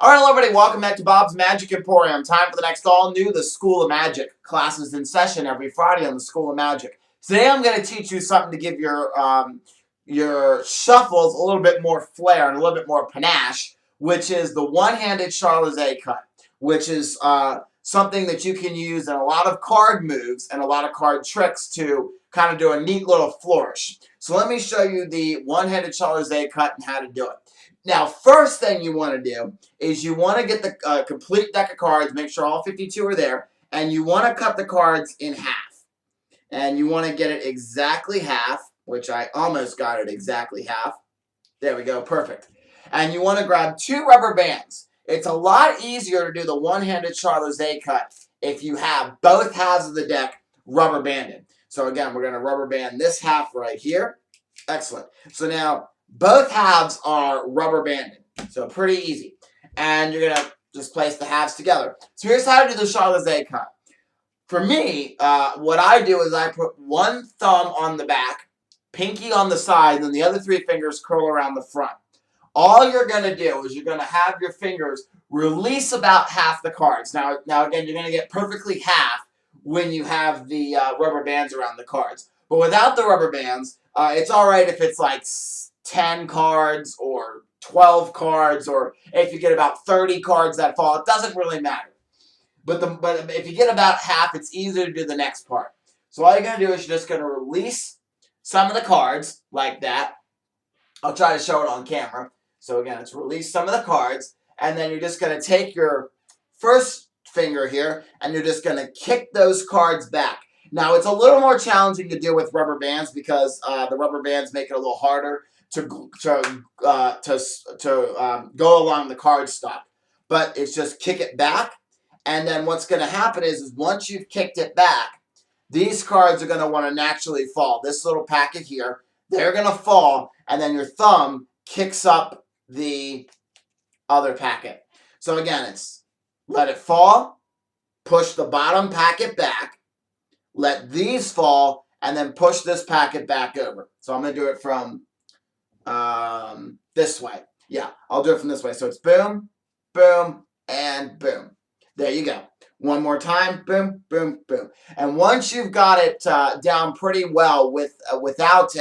All right, hello everybody, welcome back to Bob's Magic Emporium. Time for the next all-new The School of Magic. Classes in session every Friday on The School of Magic. Today I'm going to teach you something to give your shuffles a little bit more flair and a little bit more panache, which is the one-handed Charolais cut, which is something that you can use in a lot of card moves and a lot of card tricks to kind of do a neat little flourish. So let me show you the one-handed Charolais cut and how to do it. Now, first thing you want to do is you want to get the complete deck of cards, make sure all 52 are there, and you want to cut the cards in half. And you want to get it exactly half, which I almost got it exactly half. There we go, perfect. And you want to grab 2 rubber bands. It's a lot easier to do the one-handed Charolais cut if you have both halves of the deck rubber banded. So again, we're going to rubber band this half right here. Excellent. So now, both halves are rubber banded, so pretty easy. And you're going to just place the halves together. So here's how to do the Charolais cut. For me, what I do is I put one thumb on the back, pinky on the side, and then the other 3 fingers curl around the front. All you're going to do is you're going to have your fingers release about half the cards. Now again, you're going to get perfectly half when you have the rubber bands around the cards. But without the rubber bands, it's all right if it's like 10 cards or 12 cards, or if you get about 30 cards that fall, it doesn't really matter. But if you get about half, it's easier to do the next part. So all you're going to do is you're just going to release some of the cards like that. I'll try to show it on camera. So again, it's release some of the cards, and then you're just going to take your first finger here, and you're just going to kick those cards back. Now, it's a little more challenging to do with rubber bands because the rubber bands make it a little harder to go along the cardstock. But it's just kick it back, and then what's going to happen is once you've kicked it back, these cards are going to want to naturally fall. This little packet here, they're going to fall, and then your thumb kicks up the other packet. So again, it's let it fall, push the bottom packet back, let these fall, and then push this packet back over. So I'm going to do it from this way. Yeah, I'll do it from this way. So it's boom, boom, and boom. There you go. One more time. Boom, boom, boom. And once you've got it down pretty well without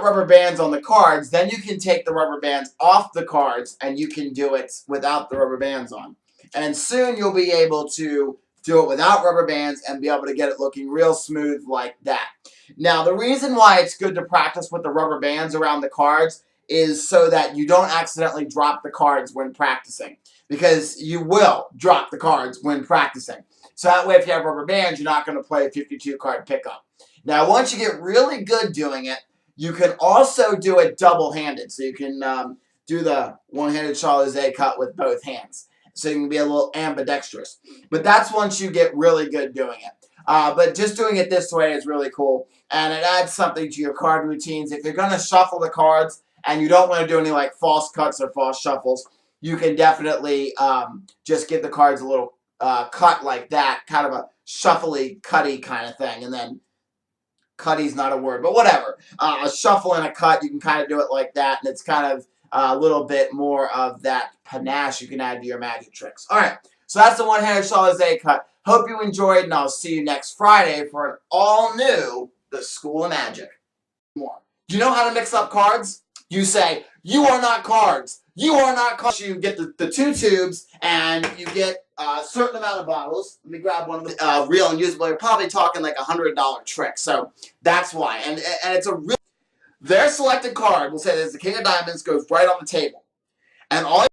rubber bands on the cards, then you can take the rubber bands off the cards and you can do it without the rubber bands on. And soon you'll be able to do it without rubber bands and be able to get it looking real smooth like that. Now, the reason why it's good to practice with the rubber bands around the cards is so that you don't accidentally drop the cards when practicing. Because you will drop the cards when practicing. So that way, if you have rubber bands, you're not going to play a 52-card pickup. Now, once you get really good doing it, you can also do it double-handed. So you can do the one-handed Charolais cut with both hands. So you can be a little ambidextrous. But that's once you get really good doing it. But just doing it this way is really cool. And it adds something to your card routines. If you're going to shuffle the cards and you don't want to do any like false cuts or false shuffles, you can definitely just give the cards a little cut like that. Kind of a shuffly, cutty kind of thing. And then cutty's not a word, but whatever. A shuffle and a cut, you can kind of do it like that. And it's kind of a little bit more of that panache you can add to your magic tricks. All right, so that's the one-handed Charolais cut. Hope you enjoyed, and I'll see you next Friday for an all-new The School of Magic. More. Do you know how to mix up cards? You say, you are not cards. You are not cards. You get the 2 tubes, and you get a certain amount of bottles. Let me grab one of the real and usable. You're probably talking like $100 trick, so that's why. And it's a real... Their selected card will say there's the King of Diamonds, goes right on the table. And all